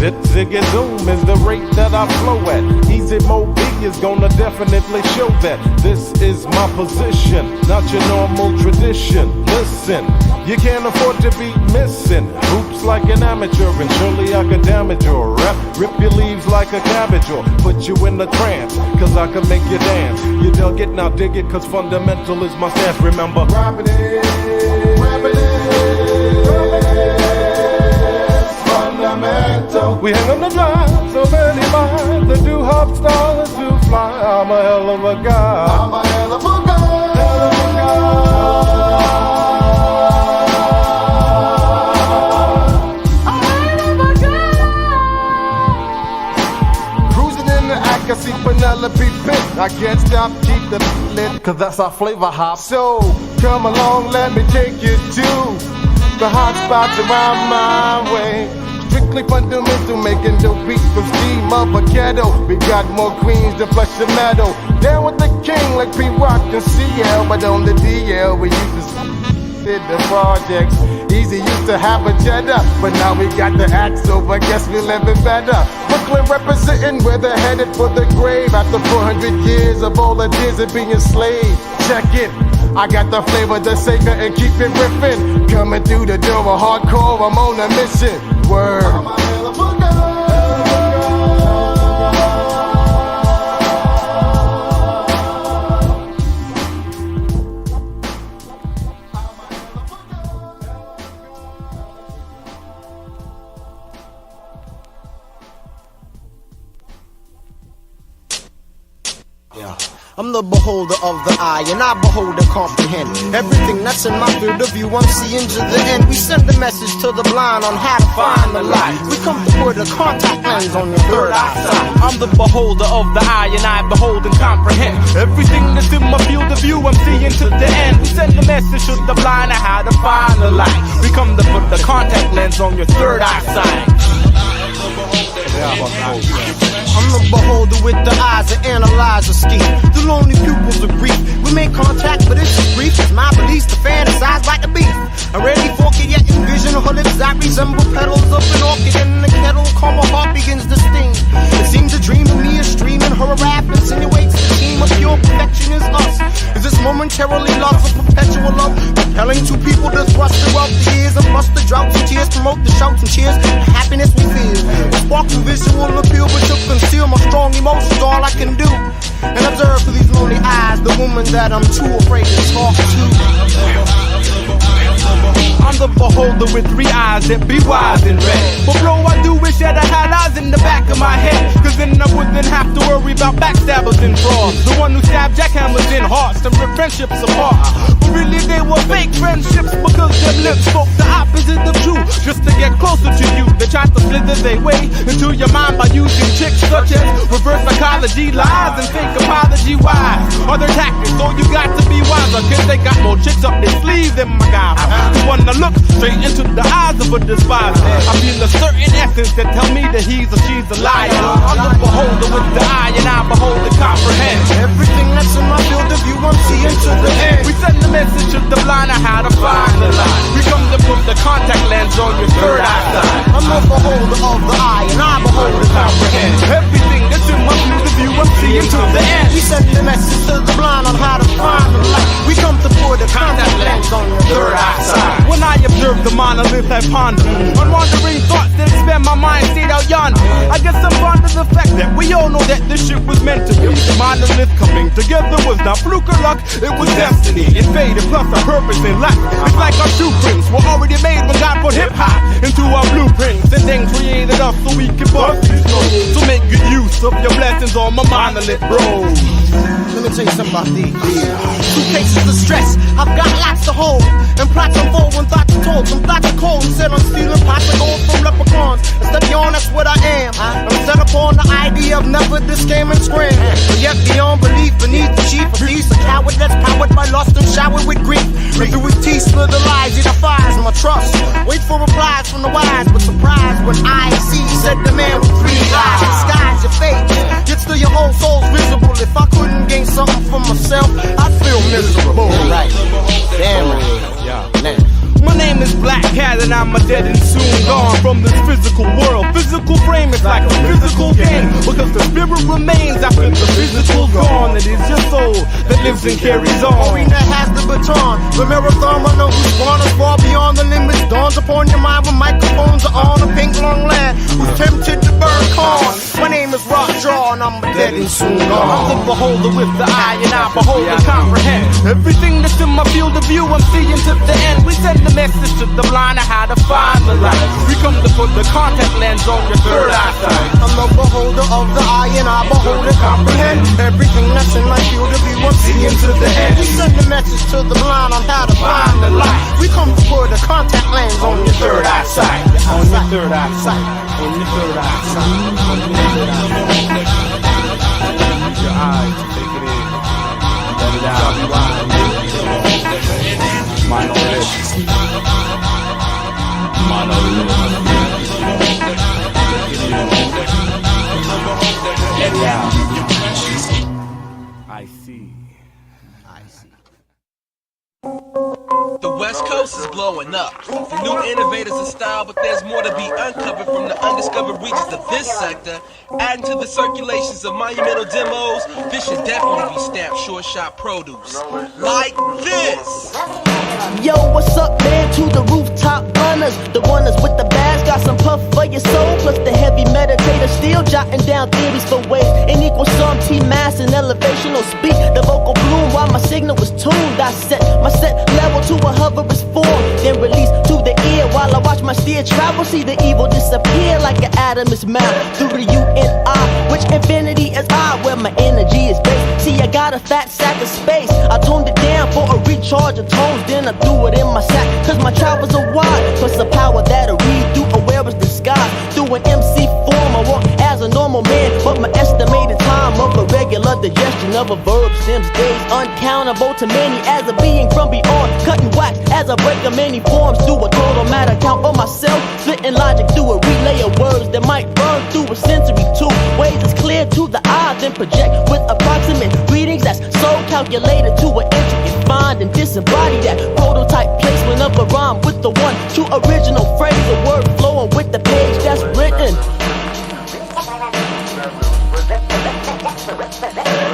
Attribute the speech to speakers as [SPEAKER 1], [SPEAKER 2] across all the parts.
[SPEAKER 1] Zip, ziggy, zoom is the rate that I flow at. Easy Mo B is gonna definitely show that this is my position, not your normal tradition. Listen, you can't afford to be missing hoops like an amateur, and surely I could damage your rep. Rip your leaves like a cabbage or put you in a trance, cause I can make you dance. You dug it, now dig it, cause fundamental is my stance. Remember, grab it in, grab it in, grab it in. Fundamental. We hang on the line, so many minds that do hop stars do fly. I'm a hell of a guy. I'm a hell of a guy. Hell of a guy. I see Penelope Pit. I can't stop, keep the lit, cause that's our flavor hop. So, come along, let me take you to the hot spots around my way. Strictly fundamental, making dope beats from steam of a ghetto. We got more queens than flesh and metal. Down with the king like P-Rock and CL, but on the DL we used to did the projects. Easy used to have a cheddar, but now we got the axe over. Guess we living better. Brooklyn representing, where they're headed for the grave. After 400 years of all the years of being slave. Check it, I got the flavor, the saker, and keep it ripping. Coming through the door of hardcore, I'm on a mission. Word. I'm a hell of a guy.
[SPEAKER 2] I'm the beholder of the eye, and I behold and comprehend everything that's in my field of view. I'm seeing to the end. We send a message to the blind on how to find the light. We come to put a contact lens on your third eyesight.
[SPEAKER 3] I'm the beholder of the eye, and I behold and comprehend everything that's in my field of view. I'm seeing to the end. We send a message to the blind on how to find the light. We come to put the contact lens on your third eyesight.
[SPEAKER 2] I'm the beholder with the eyes that analyze the scheme. The lonely pupils of grief. We make contact, but it's just brief. It's my beliefs to fantasize like the beast. I'm ready for it, yet envision her lips that resemble petals of an orchid in the kettle. Call my heart begins to sting. It seems a dream of me is streaming. Her wrath insinuates the team of pure perfection is us. Is this momentarily lost of perpetual love? Compelling two people to thrust throughout the years and bust the droughts and tears, promote the shouts and cheers, the happiness we feel. Spark the visual appeal, but to conceal my strong emotions, all I can do. And observe through these lonely eyes the woman that I'm too afraid to talk to.
[SPEAKER 3] I'm the beholder with three eyes that be wise and red. But blow I do wish that I had eyes in the back of my head, cause then I wouldn't have to worry about backstabbers and frauds. The one who stabbed jackhammers in hearts and ripped friendships apart. But really they were fake friendships, because their lips spoke the opposite of true. Just to get closer to you, they tried to slither their way into your mind by using tricks such as reverse psychology, lies, and fake apology. Why? Other tactics, so you got to be wiser, cause they got more tricks up their sleeve than my guy. You wanna look straight into the eyes of a despiser. I feel a certain essence that tell me that he's or she's a liar. I'm the beholder with the eye, and I behold and comprehend
[SPEAKER 2] everything that's in my field of view. I'm seeing to the end.
[SPEAKER 3] We send the message to the blind on how to find the light. We come to put the contact lens on your third eyesight.
[SPEAKER 2] I'm the beholder of the eye, and I behold and comprehend
[SPEAKER 3] everything that's in my field of view. I'm seeing to the end.
[SPEAKER 2] We send the message to the blind on how to find the light. We come to put the contact lens on your third eyesight.
[SPEAKER 3] When I observe the monolith, I ponder on wandering thoughts that expand my mind state out yonder. I guess I'm fond of the fact that we all know that this shit was meant to be. The monolith coming together was not fluke or luck, it was destiny. It faded plus a purpose in life. It's like our blueprints were already made when God put hip-hop into our blueprints and then created us so we can bust these roads. So make good use of your blessings on my monolith, bro.
[SPEAKER 2] Let me tell you something about these. Suitcases of stress, I've got lots to hold. And plots unfold when thoughts are told. Some thoughts are cold and set on stealing pots of gold from leprechauns. And step beyond, that's what I am. I'm set upon the idea of never this game and scram. But yet beyond belief, beneath the chief of peace, a coward that's powered by lust and showered with grief. And through his teeth split the lies, he defies my trust. Wait for replies from the wise, but surprised when I see, said the man with three eyes. Disguise your face, gets to your whole soul's visible. If I couldn't gain something for myself, I'd feel miserable. Right, damn right.
[SPEAKER 3] My name is Black Cat, and I'm a dead and soon gone from this physical world. Physical frame game is like a physical game, because the spirit remains after the physical's gone. It is your soul that lives and carries on.
[SPEAKER 2] Arena has the baton. The marathon runner whose spawners far beyond the limits dawns upon your mind when microphones are on a pink long land. Who's tempted to burn corn? My name is Rockjaw and I'm dead and soon gone.
[SPEAKER 3] I'm the beholder with the eye, and I behold and comprehend everything that's in my field of view. I'm seeing to the end. We send the message to the blind of how to find the light. We come to put the contact lens on your third eyesight.
[SPEAKER 2] I'm the beholder of the eye and I behold and comprehend everything that's in my field of view. I'm seeing to the end. We send the message to the blind on how to find the light. We come to put the contact lens on your third eyesight.
[SPEAKER 3] On your third eyesight. On your third eyesight. On your third eyesight. Use your eyes to take it in. Let it out. Monolith. Let it out. I see.
[SPEAKER 4] The West Coast is blowing up. The new innovators in style, but there's more to be uncovered from the undiscovered reaches of this sector. Adding to the circulations of monumental demos, this should definitely be stamped short shot produce. Like this!
[SPEAKER 5] Yo, what's up, man? To the rooftop runners, the runners with the bags, got some puff for your soul, plus the heavy meditator still jotting down theories for waves in equal sum, T-mass and elevational speed. The vocal bloom while my signal was tuned. I set my set level to a hoverist form, then release to the ear while I watch my steer travel. See the evil disappear like an atom is mount through the U and I, which infinity is I, where my energy is based. See, I got a fat sack of space. I toned it down for a recharge of tones, then I threw it in my sack, cause my travels are wide. Plus the power that'll read through awareness disguise. Through an MC form, I walk as a normal man, but my estimated time of a regular digestion of a verb sims days uncountable to many as a being from beyond. Cutting wax as I break them many forms through a total matter count on myself. Splitting logic through a relay of words that might burn through a sensory tube. Ways is clear to the eye, then project with approximate readings that's so calculated to an intricate find and disembody that prototype placement of a rhyme with the one true original phrase, a word flowing with the page that's written.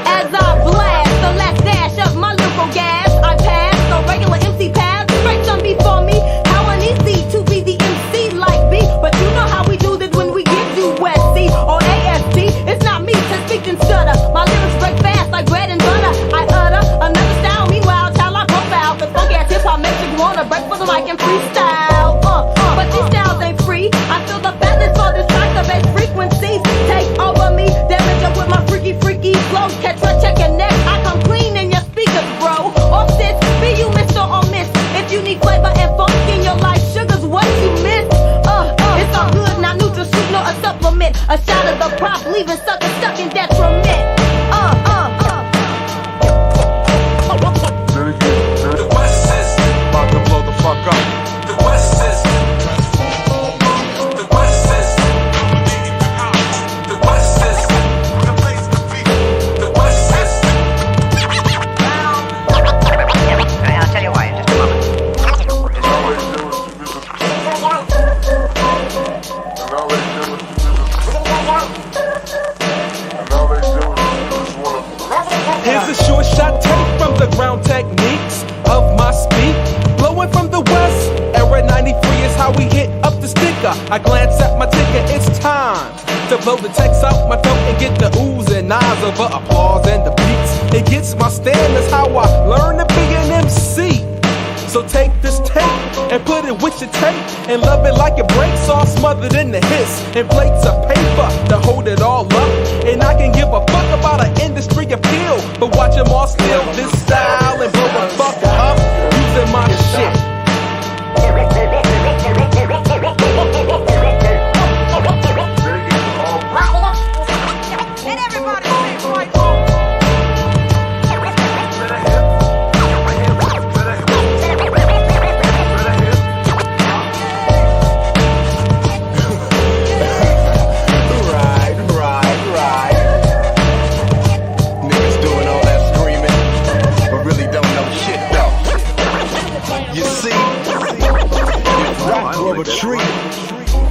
[SPEAKER 6] As I blast the last dash of my lyrical gas, I pass the regular MC path straight on before me. How uneasy to be the MC like me, but you know how we do this when we get you USC or AST. It's not me to speak and stutter. My lyrics break fast like bread and butter. I utter another style, meanwhile, child I profile. The funk ass hip hop makes you wanna break for the mic and freestyle. But these styles ain't free. I feel the feathers for this track, the bass frequencies take over me. Damage up with my freaky flows. Catch my check and neck. I come clean in your speakers, bro. Off this, be you Mr. or Miss. If you need flavor and funk in your life, sugar's what you miss. It's all good, not nutrasweet nor a supplement. A shot of the prop, leaving suckers stuck in detriment.
[SPEAKER 4] The West System.
[SPEAKER 1] About to blow the fuck up.
[SPEAKER 4] The West System. The West System. The West System. The West System.
[SPEAKER 7] I'll tell you why in just a moment.
[SPEAKER 3] Here's a short shot take from the ground techniques of my speak. Blowing from the west, era 93 is how we hit up the sticker. I glance at my ticker, it's time to blow the text out my throat and get the oohs and ahs of applause and the beats. It gets my stand, that's how I learn to be an MC. So take this tape and put it with your tape and love it like it breaks all smothered in the hiss and plates of paper to hold it all up. And I can give a fuck about an industry appeal, but watch them all steal this style and blow the fuck up using my shit.
[SPEAKER 7] And everybody say right on.
[SPEAKER 2] Niggas doing all that screaming, but really don't know shit though. You see, if rap were a tree,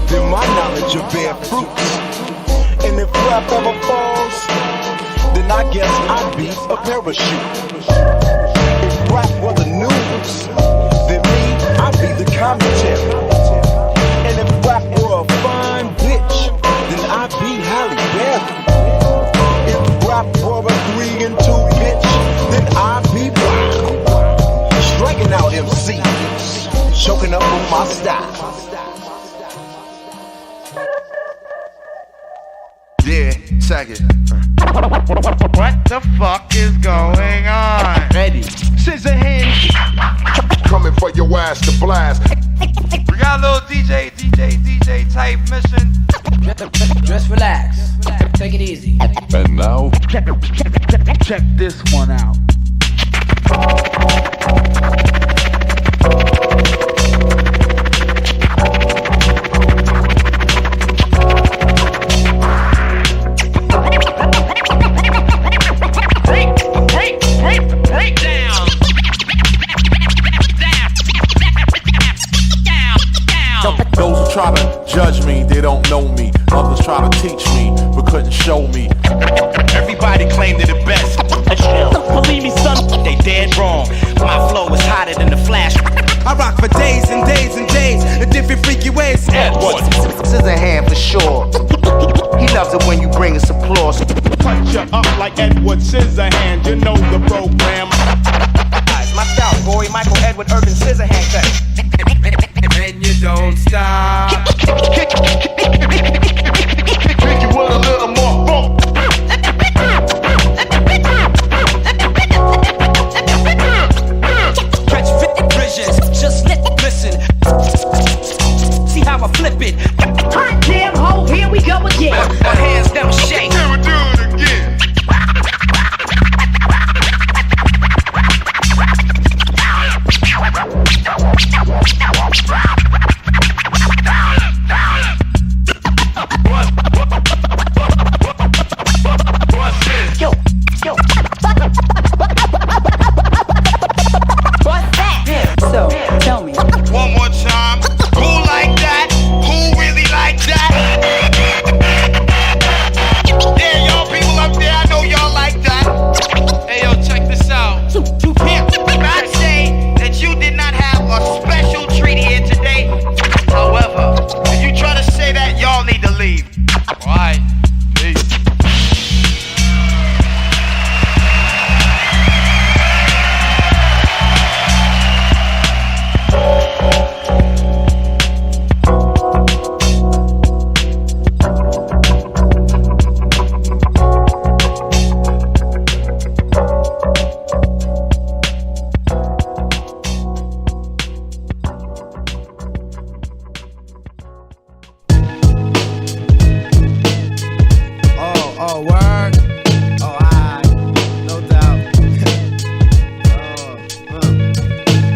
[SPEAKER 2] then my knowledge would bear fruits.
[SPEAKER 8] rap ever falls, then I guess I'd be a parachute. If rap were the news, then me, I'd be the commentary. And if rap were a fine bitch, then I'd be Halle Berry. If rap were a 3 and 2 bitch, then I'd be wild, striking out MCs, choking up with my style.
[SPEAKER 1] Yeah, check it.
[SPEAKER 9] What the fuck is going on?
[SPEAKER 3] Ready. Scissor hands.
[SPEAKER 1] Coming for your ass to blast.
[SPEAKER 9] We got a little DJ type mission.
[SPEAKER 10] Just relax. Take it easy.
[SPEAKER 1] And now,
[SPEAKER 3] Check this one out.
[SPEAKER 1] those who try to judge me, they don't know me. Others try to teach me, but couldn't show me.
[SPEAKER 11] Everybody claim they're the best.
[SPEAKER 5] Believe me, son,
[SPEAKER 11] They dead wrong. My flow is hotter than the flash.
[SPEAKER 2] I rock for days and days and days in different freaky ways.
[SPEAKER 8] Scissor hand for sure. He loves it when you bring us applause.
[SPEAKER 3] Punch you up like Edward Scissorhand, you know the program.
[SPEAKER 11] My style, boy, Michael Edward Urban Scissorhand cut.
[SPEAKER 3] And you don't stop.
[SPEAKER 1] Kick you with a little more bump.
[SPEAKER 5] stretch 50 bridges, just listen. See how I flip it.
[SPEAKER 6] Hot damn ho, here we go again.
[SPEAKER 5] My hands never shake.
[SPEAKER 1] Never do it again.
[SPEAKER 6] So, tell me.
[SPEAKER 11] One more time. Who like that? Who really like that? Yeah, y'all people up there, I know y'all like that. Hey, yo, check this out.
[SPEAKER 5] You can't.
[SPEAKER 11] Not say that you did not have a special treat here today. However, if you try to say that, y'all need to leave. Alright, peace.
[SPEAKER 2] Oh, word? Oh, aight, no doubt.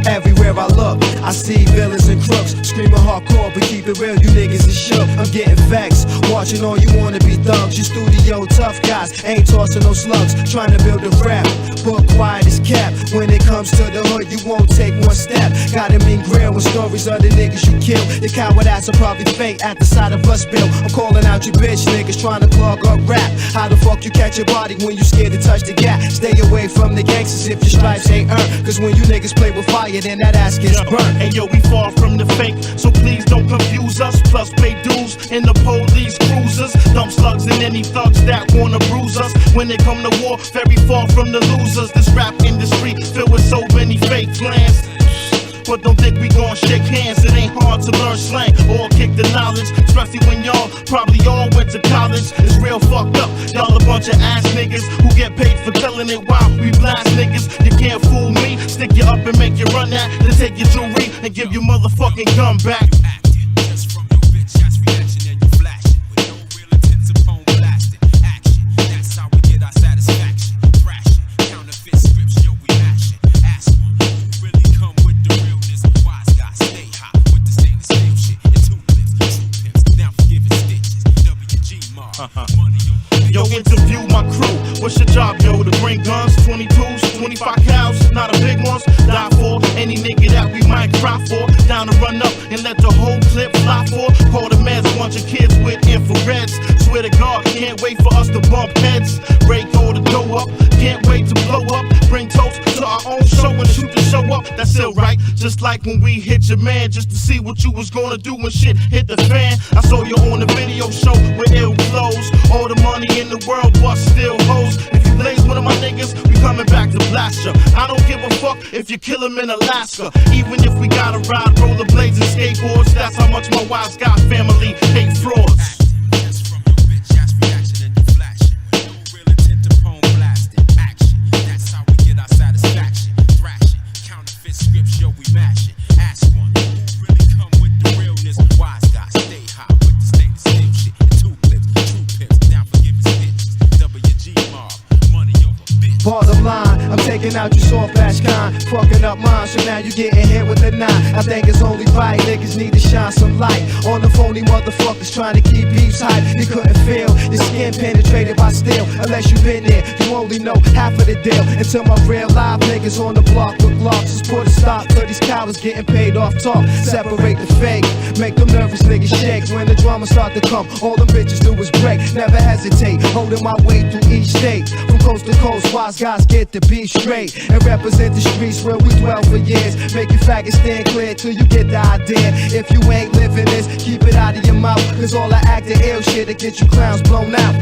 [SPEAKER 2] Everywhere I look, I see villains and crooks screaming hardcore, but keep it real, you niggas is shook. I'm getting vexed, watching all you wanna be thugs. You studio tough guys, ain't tossing no slugs, trying to build a rap, but quiet as kept. When it comes to the hood, you won't take one step. Got him in grill with stories of the niggas you kill. Your coward ass will probably faint at the sight of us, Bill. I'm calling out you bitch niggas trying to clog up rap. How the fuck you catch your body when you scared to touch the gap? Stay away from the gangsters if your stripes ain't earned, cause when you niggas play with fire, then that ass gets burnt.
[SPEAKER 12] And yo, we far from the fake, so please don't confuse us. Plus pay dues in the police cruisers. Dump slugs and any thugs that wanna bruise us. When it come to war, very far from the losers. This rap industry filled with so many fake plans. But don't think we gon' shake hands, it ain't hard to learn slang or kick the knowledge, especially when y'all probably all went to college. It's real fucked up, y'all a bunch of ass niggas who get paid for telling it while we blast niggas. You can't fool me, stick you up and make you run that, then take your jewelry and give your motherfucking gun back. Yo, interview my crew. What's your job, yo? To bring guns, 22s, 25 cows, not a big ones. Die for any nigga that we might cry for. Down to run up and let the whole clip fly for. Call the meds, bunch of kids with infrareds. swear to God, can't wait for us to bump heads. Break all the dough up, can't wait to blow up. Bring toast to our own show and shoot the show up. That's still right, just like when we hit your man, just to see what you was gonna do when shit hit the fan. I saw you on the video show with ill clothes. All the money in the world, but still hoes. If you blaze one of my niggas, we coming back to blast ya. I don't give a fuck if you kill him in Alaska. Even if we gotta ride rollerblades and skateboards, that's how much my wife's got family hate frauds.
[SPEAKER 13] Bottom line, I'm taking out your soft ass kind, fucking up mine, so now you getting hit with a 9. I think it's only right, niggas need to shine some light on the phony motherfuckers trying to keep beefs hype. You couldn't feel your skin penetrated by steel unless you been there. You only know half of the deal. Until my real live niggas on the block with blocks, just put a stop to these cowards getting paid off talk. Separate the fake, make them nervous niggas shake. When the drama start to come, all them bitches do is break. Never hesitate, holding my way through each state, from coast to coast. Wise guys get the beat straight and represent the streets where we dwell for years. Make you faggots stand clear till you get the idea. If you ain't living this, keep it out of your mouth, cause all that acting ill shit to get you clowns blown out.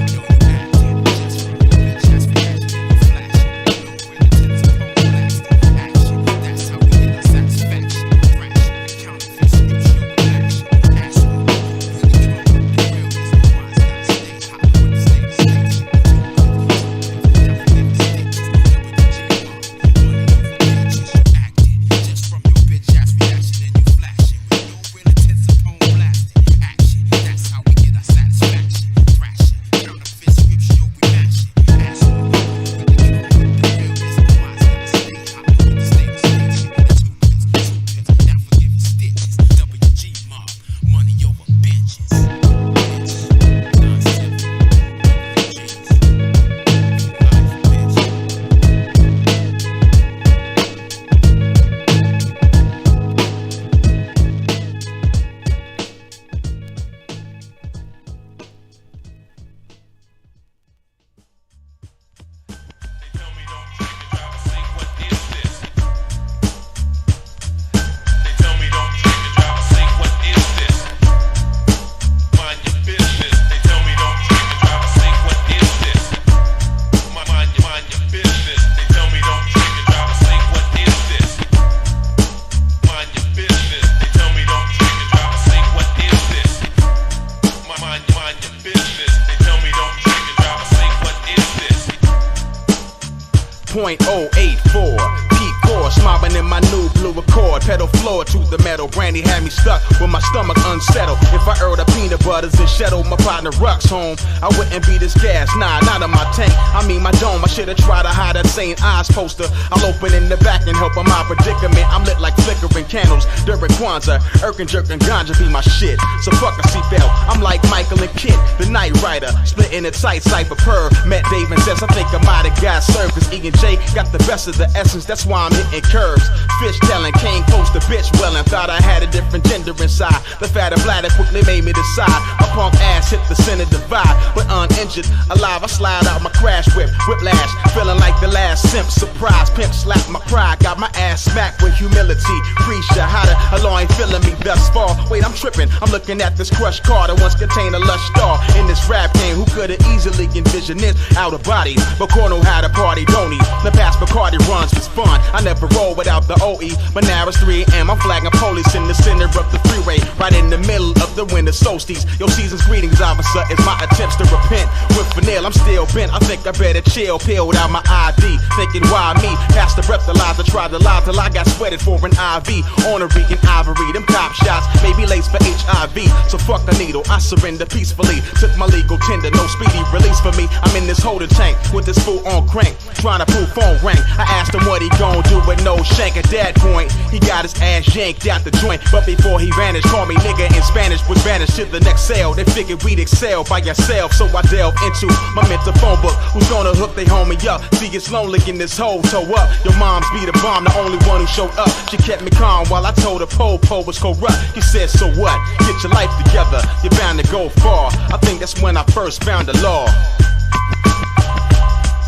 [SPEAKER 3] .084 peak course, mobbing in my new blue Accord, pedal floor to the metal. Brandy had me stuck with my stomach unsettled. If I heard a peanut butters and shettled my partner Rux home, I wouldn't be this gas, nah, not in my tank. I mean my dome, I should've tried to hide that St. Ives poster. I'll open in the back and help on my predicament. I'm lit like flickering candles during Kwanzaa. Irkin, jerkin, ganja be my shit. So fuck a seatbelt, I'm like Michael and Kit, the night rider, splitting a tight cypher purr. Met Dave and says I think I might have got served, cause E and J got the best of the essence, that's why I'm hitting curves. Fish telling, came close to bitch welling, thought I had a different gender inside. The fatter bladder quickly made me decide. My punk ass hit the center divide, but uninjured, alive, I slide out my crash whip, whiplash, feeling like the last simp. Surprise, pimp slap my pride, got my ass smacked with humility. Pre-shot, how the law ain't feeling me thus far. Wait, I'm tripping, I'm looking at this crushed car that once contained a lush star. In this rap game, who could've easily envisioned this out of body? But Corno had a party, don't he? The past Bacardi runs was fun, I never roll without the OE. But now it's 3 AM, I'm flagging police in the center of the freeway, right in the middle of the winter solstice. Your season's greetings, officer, is my attempts to repent. With Vanille, I'm still bent, I think I better chill. Peeled out my ID, thinking why me? Past the breathalyzer, tried to lie till I got sweated for an IV. Ornery and ivory, them cop shots, maybe laced for HIV. So fuck the needle, I surrender peacefully. Took my legal tender, no speedy release for me. I'm in this holding tank with this fool on crank, trying to prove phone rank. I asked him what he gon' do with no shank. At that point, he got his ass yanked out the joint. But before he vanished, call me nigga in Spanish, was vanished to the next sale. They figured we'd excel by yourself, so I delve into my mental phone book. Who's gonna hook they homie up? See, it's lonely in this hole, toe up. Your mom's be the bomb, the only one who showed up. She kept me calm while I told her Po was corrupt. He said, so what? Get your life together, you're bound to go far. I think that's when I first
[SPEAKER 14] first found the law.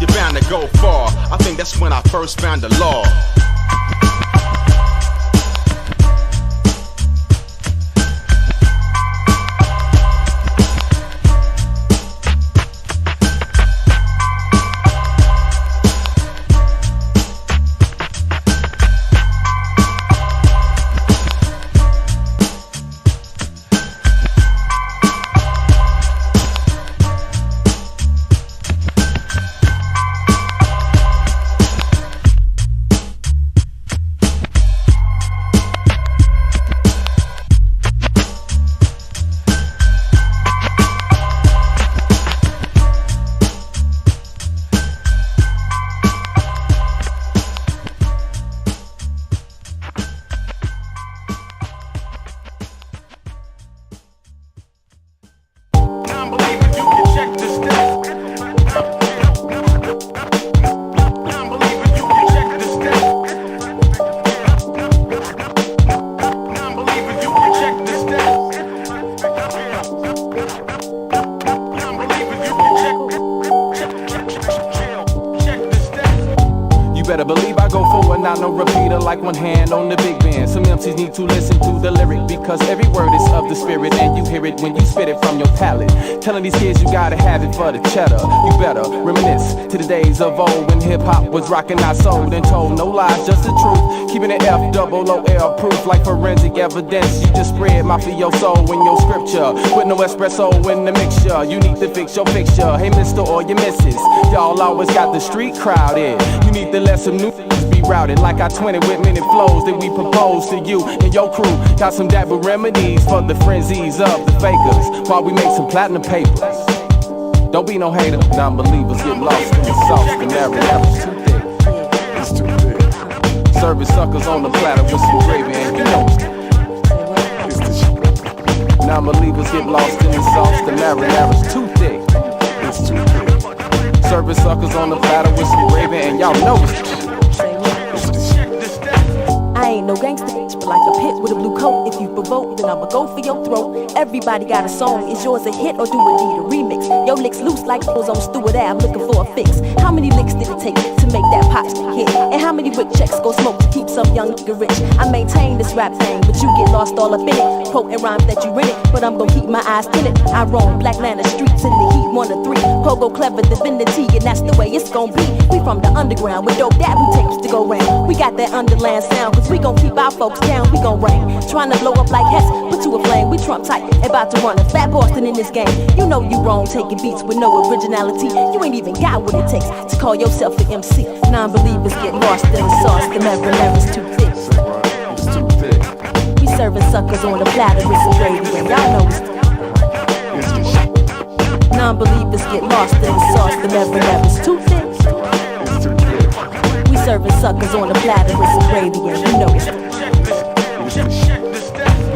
[SPEAKER 14] You're bound to go far. I think that's when I first found the law.
[SPEAKER 3] Better believe I go for it, not no repeater like one hand on the big band. Some MCs need to listen to the lyric because every word is of the spirit and you hear it when you spit it from your palate. Telling these kids you gotta have it for the cheddar. You better reminisce to the days of old when hip hop was rocking our soul and told no lies, just the truth. Keeping it FOOL proof like forensic evidence. You just spread mafioso in your scripture with no espresso in the mixture. You need to fix your picture. Hey mister or your missus, y'all always got the street crowded. You need to let some new be routed like I-20 with many flows that we propose to you and your crew. Got some dapper remedies for the frenzies of the fakers while we make some platinum papers. Don't be no hater, non-believers get lost in the sauce. The narrative's too thick. It's too thick. Serving suckers on the platter with some gravy and you know it's the shit. Non-believers get lost in the sauce. The narrative's too thick. It's too thick. Serving suckers on the platter with some gravy and y'all know it's
[SPEAKER 15] I ain't no gangster, but like a pit with a blue coat. If you provoke, then I'ma go for your throat. Everybody got a song, is yours a hit or do it need a remix? Your licks loose like those on Stewart Ave, looking for a fix. How many licks did it take to make that pot hit? And how many Rick checks go smoke to keep some young nigga rich? I maintain this rap thing, but you get lost all up in it. Quoting rhymes that you written, but I'm gonna keep my eyes in it. I roam Black Lantern streets in the heat, 1 or 3. Pogo clever divinity, and that's the way it's gonna be. We from the underground with dope dabby tapes to go round. We got that underland sound, cause we gon' keep our folks down, we gon' rain. Tryna blow up like Hess, put to a flame. We Trump tight, about to run a fat Boston in this game. You know you wrong, taking beats with no originality. You ain't even got what it takes to call yourself an MC. Non-believers get lost in the sauce, the never's too thick.
[SPEAKER 3] It's too thick.
[SPEAKER 15] We serving suckers on the platter with some gravy, and y'all know it's non-believers get lost in the sauce, the never's too thick.
[SPEAKER 3] It's too thick.
[SPEAKER 15] We serving suckers on the platter with some gravy, and you know it's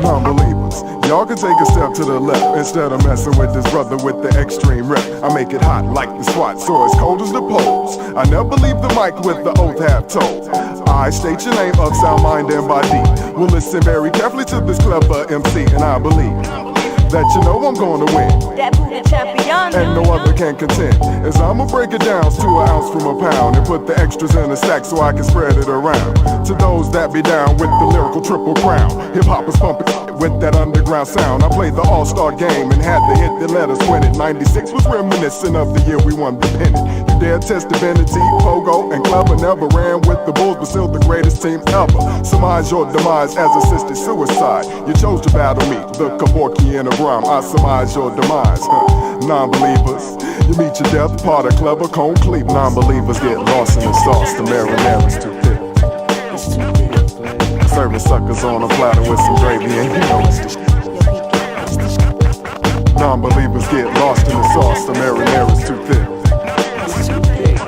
[SPEAKER 1] non-believers, y'all can take a step to the left instead of messing with this brother with the extreme rep. I make it hot like the SWAT, so as cold as the poles. I never leave the mic with the oath half told. I state your name of sound, mind, and body. We'll listen very carefully to this clever MC, and I believe that you know I'm gonna win.
[SPEAKER 15] that Buddha champion.
[SPEAKER 1] And no other can contend. As I'ma break it down to an ounce from a pound and put the extras in a stack so I can spread it around. To those that be down with the lyrical triple crown, hip hop is pumping with that underground sound. I played the all-star game and had to hit the let us win it. 96 was reminiscent of the year we won the pennant. You dare test divinity, Pogo and Clever never ran with the Bulls, but still the greatest team ever. Surmise your demise as assisted suicide. You chose to battle me, the Kevorkian of rhyme. I surmise your demise, non-believers. You meet your death, part of Clever, Cone Cleave. Non-believers get lost in the sauce, the marinara's too thick. It's too thick. Serving suckers on a platter with some gravy and you know it's the shit. Non-believers get lost in the sauce, the marinara's too thick. It's too thick.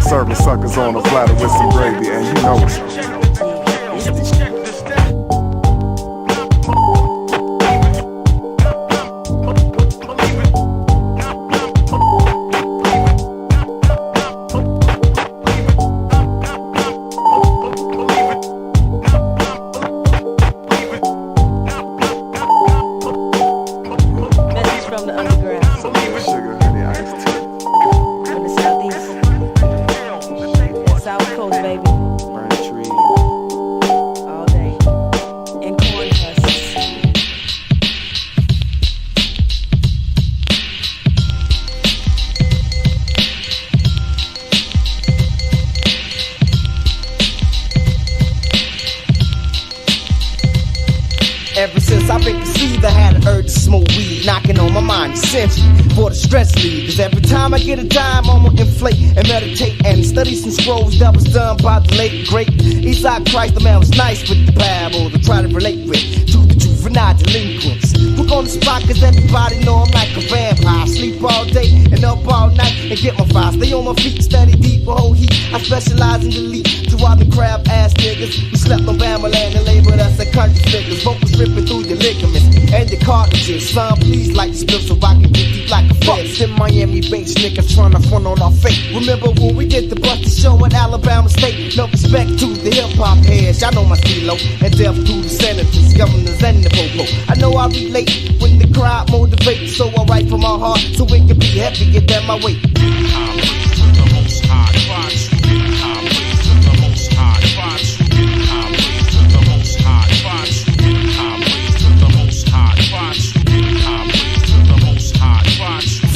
[SPEAKER 1] Serving suckers on a platter with some gravy and you know it's the shit.
[SPEAKER 15] Message from the underground.
[SPEAKER 1] Sugar.
[SPEAKER 2] attention for the stress lead. Cause every time I get a dime, I'ma inflate and meditate and study some scrolls that was done by the late great Eastside Christ. The man was nice with the Bible to try to relate with to the juvenile delinquents. Look on the spot cause everybody know I'm like a vampire. Sleep all day and up all night and get my fire. Stay on my feet, steady deep for whole heat. I specialize in delete to all the crab ass niggas who slept on Bama land and labeled us as country figures. Vocals ripping through your ligaments and your cartridges. Son, please like the split so I can get deep like a fence. In Miami-based niggas trying to front on our fate. Remember when we did the Buster show at Alabama State? No respect to the hip-hop heads, y'all know my stilo. And death to the senators, governors, and the popo. I know I relate when the crowd motivates, so I write from my heart so it can be heavier than my weight.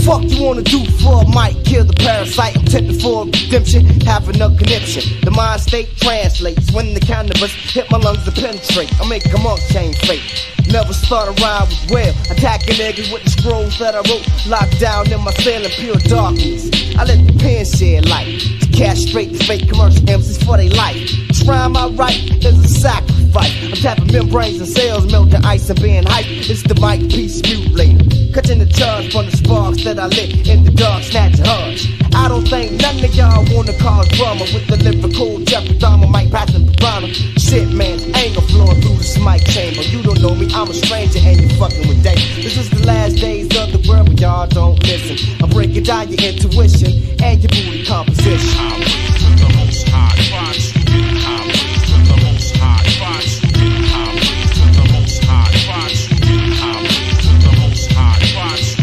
[SPEAKER 2] Fuck you wanna do for a mic? Kill the parasite, I'm tempted for redemption, having a conniption. The mind state translates when the cannabis hit my lungs to penetrate. I make a monk change fate. Never start a rhyme with well, attacking niggas with the scrolls that I wrote, locked down in my cell in pure darkness. I let the pen shed light to castrate the fake commercial MCs for their life. This rhyme I write is a sacrifice. I'm tapping membranes and cells, melting ice and being hype. It's the mic piece mutilator, cutting the charge from the sparks that I lit in the dark, snatching hearts. I don't think none of y'all wanna cause drama with the lyrical Jeffrey Dahmer, Mike Patton, Piranha. Shit, man, anger flowing through this mic chamber. You don't know me, I'm a stranger and you fucking with Dave. This is the last days of the world where y'all don't listen. I'm breaking down your intuition and your booty composition. I'm the most high crunch. I'm the most high crunch. I'm the most high crunch. I'm the most high crunch.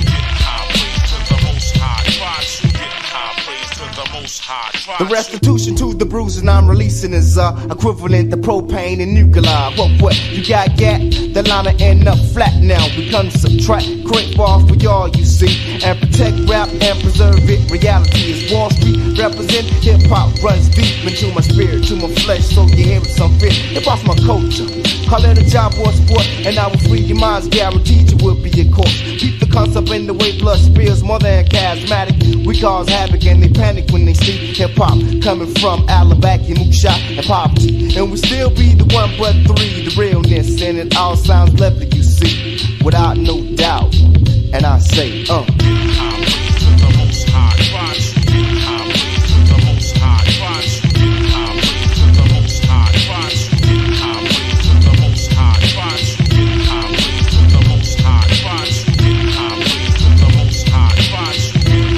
[SPEAKER 2] The restitution to the bruises I'm releasing is equivalent to propane and nuclear. What? You got the liner end up flat now. We come subtract, create bars for y'all you see, and protect rap and preserve it. Reality is Wall Street, represent hip hop runs deep into my spirit, to my flesh, so you hear it some fear. Hip hop's my culture. Call it a job or sport, and I will free your minds. Guaranteed you will be a corpse. Keep the concept in the way blood spills more than charismatic. We cause havoc and they panic when they see hip hop coming from Alabama, moonshot, and poverty. And we still be the 1 but 3, the realness, and it all sounds lovely, you see, without no doubt. And I say, I'm the most high crunch. I'm the most high crunch. I'm the most high crunch. I'm the most high crunch. I'm the most high crunch. I'm the most high crunch. I'm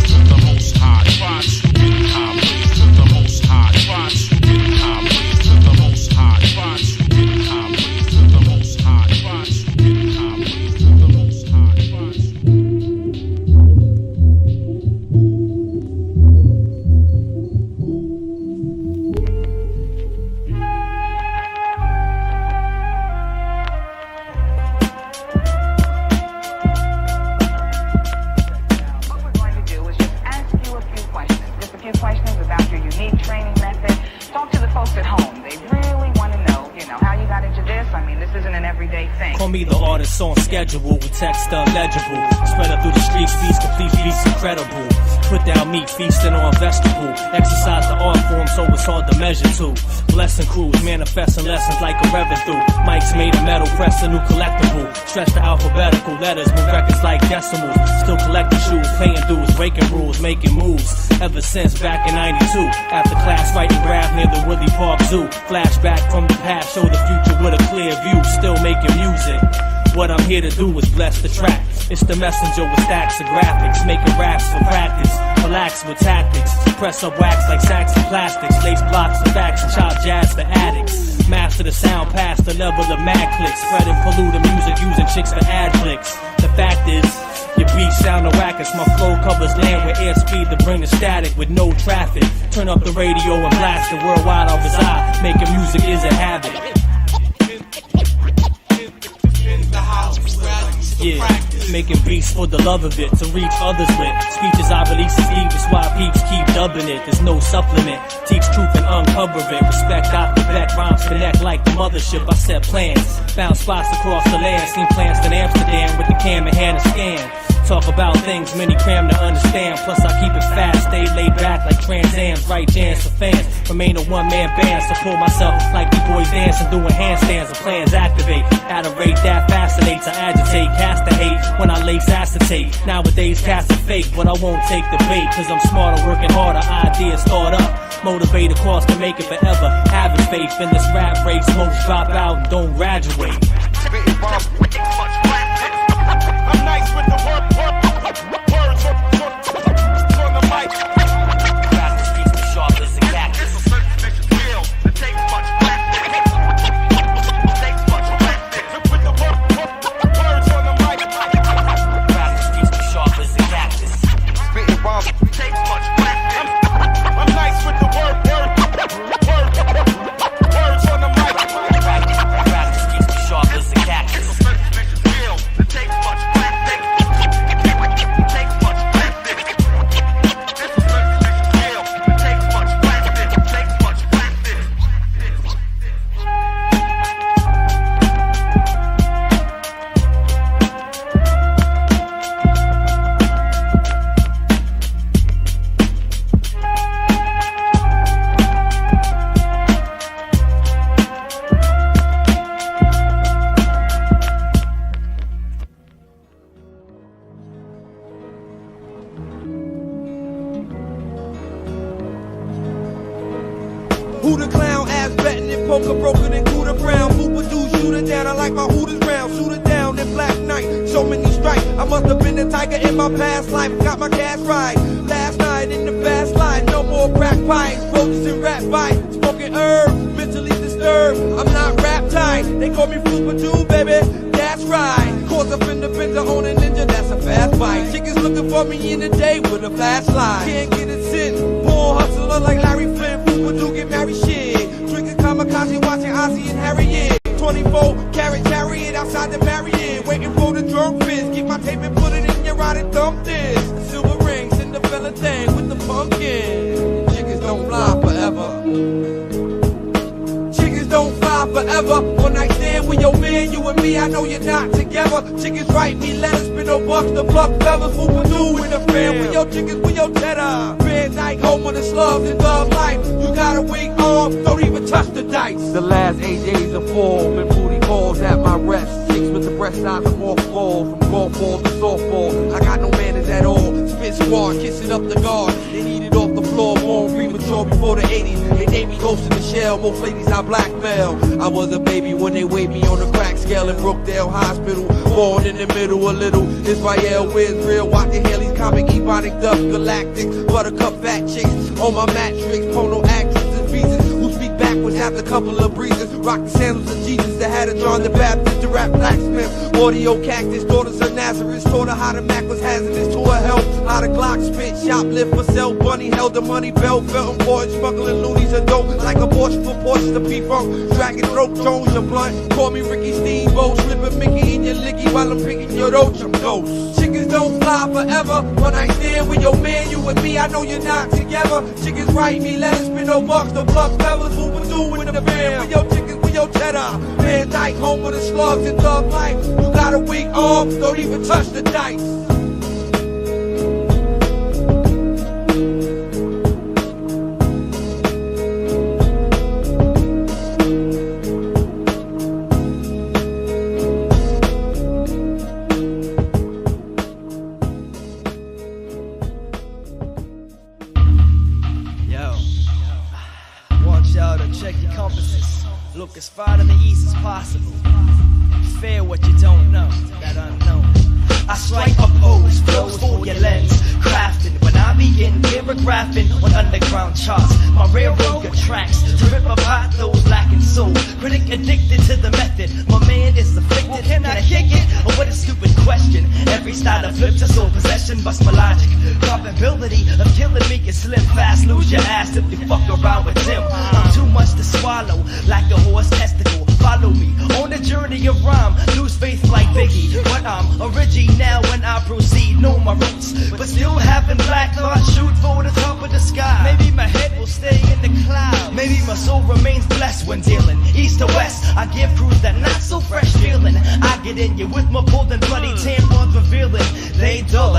[SPEAKER 2] the most high crunch. I'm the most high crunch. I'm the most high crunch. I'm the most high crunch. I'm the most high crunch.
[SPEAKER 16] Questions about your unique training method. Talk to the folks at home. They really want to know, how you got into this. I mean, this isn't an everyday thing.
[SPEAKER 17] Call me the artist on schedule with text illegible. Spread up through the streets, beats, complete beats, incredible. Put down meat, feasting on vegetable. Exercise the art form so it's hard to measure to. Blessing crews, manifesting lessons like a reverend through. Mics made of metal, press a new collectible. Stretch the alphabetical letters, move records like decimals. Still collecting shoes, paying dues, breaking rules, making moves. Ever since back in 92, after class writing graph near the Woodley Park Zoo. Flashback from the past, show the future with a clear view. Still making music. What I'm here to do is bless the track. It's the messenger with stacks of graphics, making raps for practice. Relax with tactics, press up wax like sacks of plastics. Lace blocks of facts and chop jazz for addicts. Master the sound past the level of mad clicks. Spreading polluted music using chicks for ad clicks. The fact is, your beats sound the wackest. My flow covers land with airspeed to bring the static with no traffic. Turn up the radio and blast it worldwide I reside. Making music is a habit. Yeah, making beats for the love of it, to reach others with. Speeches I release is deep, that's why peeps keep dubbing it. There's no supplement, teach truth and uncover it. Respect Dr. Beck, rhymes connect like the mothership. I set plans, found spots across the land. Seen plants in Amsterdam with the cam in hand and scan. Talk about things many cram to understand. Plus I keep it fast, stay laid back like Trans Am's. Right jams for fans, remain a one-man band. So pull myself like you boys dancing, doing handstands and plans activate. At a rate that fascinates, I agitate, cast the hate when I lace acetate. Nowadays cast a fake, but I won't take the bait. Cause I'm smarter, working harder, ideas start up. Motivate a cause to make it forever. Having faith in this rap race, most drop out and don't graduate.
[SPEAKER 12] I'm nice with the words on the mic.
[SPEAKER 17] Fast the streets be sharp as a cactus.
[SPEAKER 12] It's a certain special skill that takes much practice. Takes much practice. With the words on the mic.
[SPEAKER 17] Fast the streets be sharp as a cactus.
[SPEAKER 12] Spitting bombs takes much practice. I'm nice with the words on the mic.
[SPEAKER 17] Fast the streets be sharp as a cactus.
[SPEAKER 12] It's a certain special skill that takes much practice.
[SPEAKER 2] Who the clown, ass betting and poker broker than Cooter Brown. Booper do shoot it down, I like my Hooters round. Shoot it down in Black Knight, so many strikes. I must have been a tiger in my past life. Got my gas right, last night in the fast life. No more crack pipes, roaches and rat bites. Smoking herb, mentally disturbed. I'm not rap tight, they call me Flooper too, baby. That's right, cause up in the Benza on a ninja, that's a fast bite. Chickens looking for me in the day with a flashlight. Can't get it sin, born hustler like Larry Flynn. Flooper do get married shit. Drinking kamikaze, watching Ozzy and Harriet. 24 carat chariot outside the Marriott. Waiting for the drunk fizz. Get my tape and put it in your ride and thump this. Silver rings in the fella thing with the pumpkin. Chickens don't fly forever. Chickens don't fly forever. One night stand with your man, you and me, I know you're not together. Chickens write me letters, spin no bucks, the pluck feathers. Who would do in the fam with your chickens, with your cheddar? Red night, home of the slugs and love life. You got a week off, don't even touch the dice.
[SPEAKER 18] The last 8 days of fall, been booty calls at my rest. Chicks with the breast size of more fall, from golf ball to softball. I got no manners at all. Spit squad, kissing up the guard. They need it off the floor, born premature before the 80s. They named me Ghost in the Shell, most ladies I blackmail. I was a baby when they weighed me on the crack scale in Brookdale Hospital. Born in the middle a little. Israel, where's real? Watching Haley's comic, Ebonic Duck, Galactic, Buttercup fat chicks. On my matrix, porno actresses, visas who speak backwards after a couple of breezes. Rock the sandals of Jesus that had a John the Baptist, the rap blacksmith. Audio cactus, daughters of Nazareth. Taught her how to Mac was hazardous to her health. How to Glock spit, shoplift for sell bunny. Held the money belt, felt important, smuggling loonies and dope. Like abortion for portions of P-Funk. Dragon throat, Jones, your blunt. Call me Ricky Steamboat. Slipping Mickey in your licky while I'm picking your roach. I'm ghost. Chickens don't fly forever. When I stand with your man, you and me, I know you're not together. Chickens write me letters, spin no bucks, the pluck feathers. Who would do in the band? With your chickens, with your cheddar. Van Dyke, home of the slugs and thug life. You got a weak arm, don't even touch the dice.
[SPEAKER 19] Look as far to the east as possible. Fear what you don't know, that unknown. I strike oppose, flows for your lens. Crafting when I begin paragraphing on underground charts. My railroad tracks to rip apart those lacking soul. Critic addicted to the method. My man is afflicted. Well, can I kick it? Or what a stupid question. Every style of flips a soul possession. Bust my logic. Probability of killing me is slim fast. Lose your ass if you fuck around with Tim. I'm too much to swallow, like a horse testicle. Follow me on a journey of rhyme. Lose faith like Biggie, but I'm original when I proceed. Know my roots, but still having black thoughts. Shoot for the top of the sky. Maybe my head will stay in the clouds. Maybe my soul remains blessed when dealing east to west. I give crews that not so fresh feeling. I get in you with my pulled and bloody tampons revealing. They dug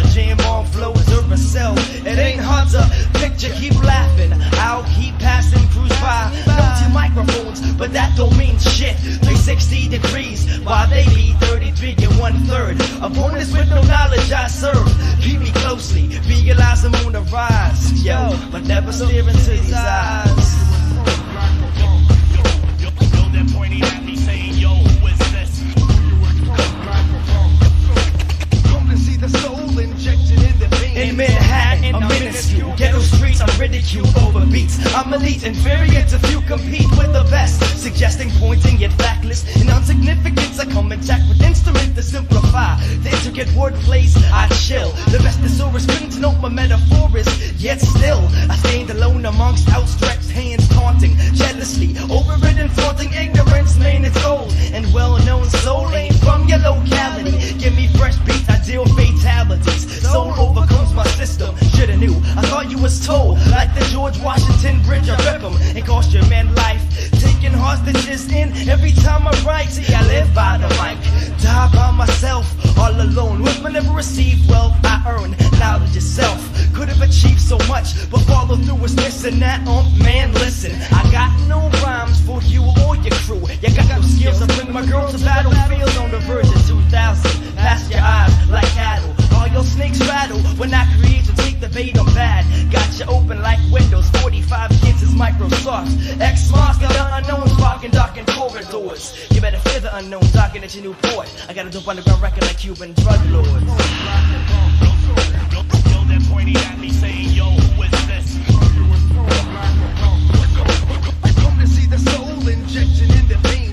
[SPEAKER 19] 1/3. Opponents with no knowledge I serve. Keep me closely, realize I'm on the rise. Yo, but never stare into these eyes.
[SPEAKER 12] Pointing at me saying, yo, who is this?
[SPEAKER 19] Come to see the soul injected in the vein. In Manhattan, I'm minuscule. Ghetto streets, I'm ridiculed over beats. I'm elite, inferior to few, compete with the best. Suggesting, pointing, yet factless. In insignificance, I come intact with instrument to simplify the intricate wordplays. I chill. The best thesaurus couldn't note my metaphor is. Yet still, I stand alone amongst outstretched hands, taunting jealously, overridden, flaunting ignorance. Man, it's old and well-known. Soul ain't from your locality. Give me fresh beats, I deal fatalities. Soul overcomes my system. Shoulda knew. I thought you was told, like the George Washington Bridge, I rip 'em and cost your man life. Taking hostages in every time I write. See, I live by the mic, die by myself, all alone. With my never received wealth, I earn knowledge itself. Could have achieved so much, but follow through was this and that. Man, listen, I got no rhymes for you or your crew. You got no skills to bring my girl to battlefield on the verge of 2000. Past your eyes like cattle. All your snakes rattle when I create to take the bait. I'm bad. Got you open like Windows. 45 kids is Microsoft. X-Master, the unknown, sparking darkened corridors. You better fear the unknown, docking at your new port. I got a dope underground record like Cuban drug lords.
[SPEAKER 12] They're pointing at me saying, yo, who is this? Come to see the soul injection in the vein.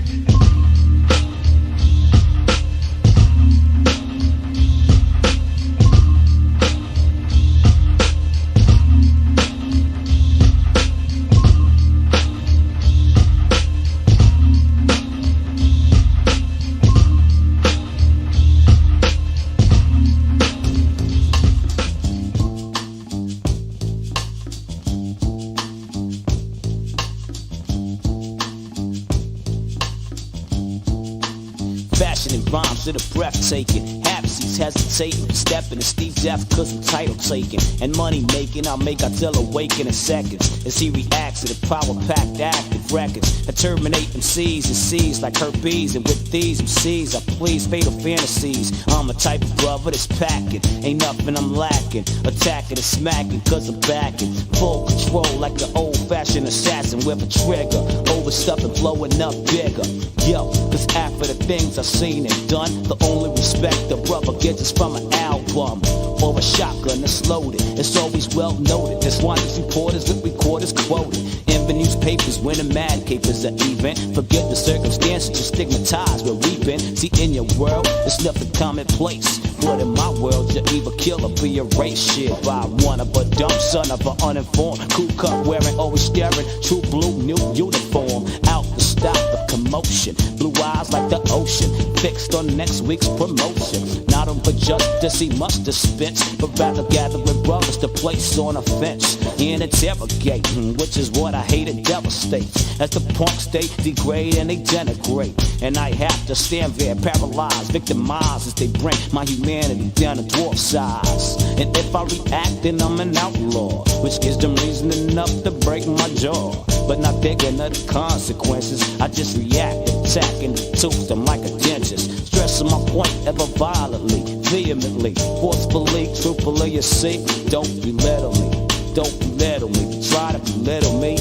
[SPEAKER 20] Rhymes that are breathtaking. Half-seats hesitating. Stepping to Steve Jeff cause I'm title taking. And money making, I'll make Attila awaken in seconds. As he reacts to the power-packed active records. I terminate MCs and C's like herpes. And with these MCs, I please fatal fantasies. I'm a type of brother that's packing. Ain't nothing I'm lacking. Attacking and smacking cause I'm backing. Full control like an old-fashioned assassin with a trigger. Over stuff and blowing up bigger. Yo, cause after the things I've seen and done, the only respect the brother gets is from an album or a shotgun that's loaded. It's always well noted. There's wonders reporters with recorders quoted. In the newspapers when the mad capers are even. Forget the circumstances, you're stigmatized with reaping. See, in your world, it's nothing commonplace. But in my world, you're either kill or be erased. Shit by one of a dumb son of an uninformed. Cool cut wearing, always staring. True blue, new uniform. Out to stop the commotion. Blue eyes like the ocean. Fixed on next week's promotion. Not on for justice, he must dispense. But rather gather with brothers to place on a fence. And interrogate, which is what I hate and devastate. As the punks they degrade and they denigrate. And I have to stand there paralyzed, victimized as they bring my humanity down to dwarf size. And if I react, then I'm an outlaw, which gives them reason enough to break my jaw. But not thinking of the consequences, I just react, attacking the tooth them like a dentist. Stressing my point ever violently, vehemently, forcefully, truthfully, you see. Don't belittle me, don't belittle me. Try to belittle me,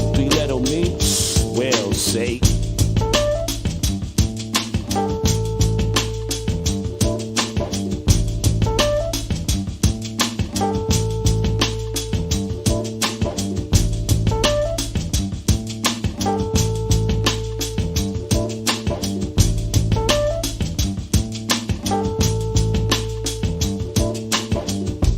[SPEAKER 20] well, say.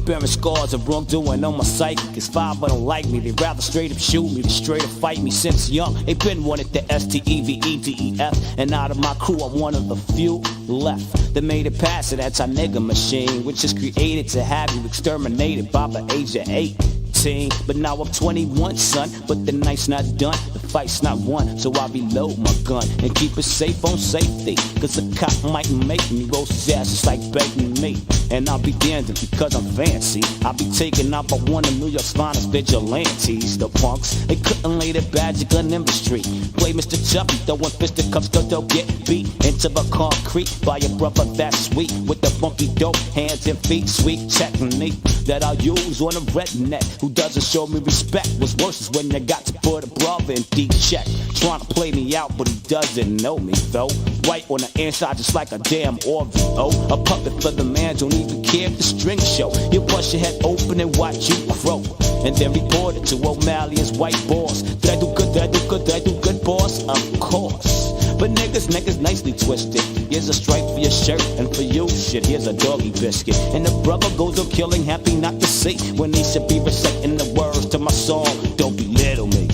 [SPEAKER 20] Bearing scars of wrongdoing on my psychic. It's 5 but don't like me. They rather straight up shoot me than straight up fight me. Since young, they been wanted the STEVEDEF. And out of my crew, I'm one of the few left that made it past it. That's our nigga machine, which is created to have you exterminated by the age of 18. But now I'm 21, son. But the night's not done, the fight's not won. So I reload my gun and keep it safe on safety. Cause a cop might make me roast his ass just like begging me. And I'll be damned if because I'm fancy I'll be taken out by one of New York's finest vigilantes. The punks, they couldn't lay their badge gun in the street. Play Mr. Chucky, throwing fisticuffs till they'll get beat into the concrete by a brother that's sweet with the funky dope hands and feet. Sweet technique that I'll use on a redneck who doesn't show me respect. What's worse is when you got to put a brother in deep check, trying to play me out, but he doesn't know me though. White on the inside just like a damn OVO. A puppet for the man, don't even care if the strings show. You bust your head open and watch you crow, and then report it to O'Malley as white boss. Did I do good, did I do good, did I do good, boss? Of course. But niggas nicely twisted. Here's a stripe for your shirt, and for you, shit, here's a doggy biscuit. And the brother goes on killing, happy not to see, when he should be reciting the words to my song, Don't Belittle Me.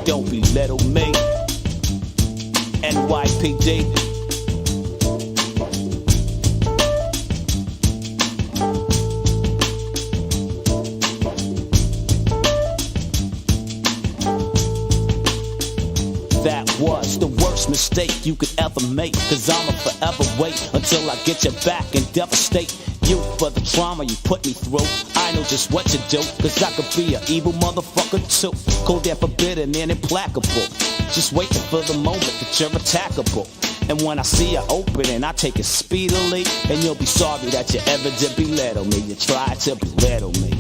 [SPEAKER 20] Don't belittle me. NYPD. That was the worst mistake you could ever make, cause I'ma forever wait until I get you back and devastate you for the trauma you put me through. I know just what to do, cause I could be an evil motherfucker too. Cold and forbidden and implacable, just waiting for the moment that you're attackable. And when I see you opening, I take it speedily, and you'll be sorry that you ever did belittle me. You tried to belittle me.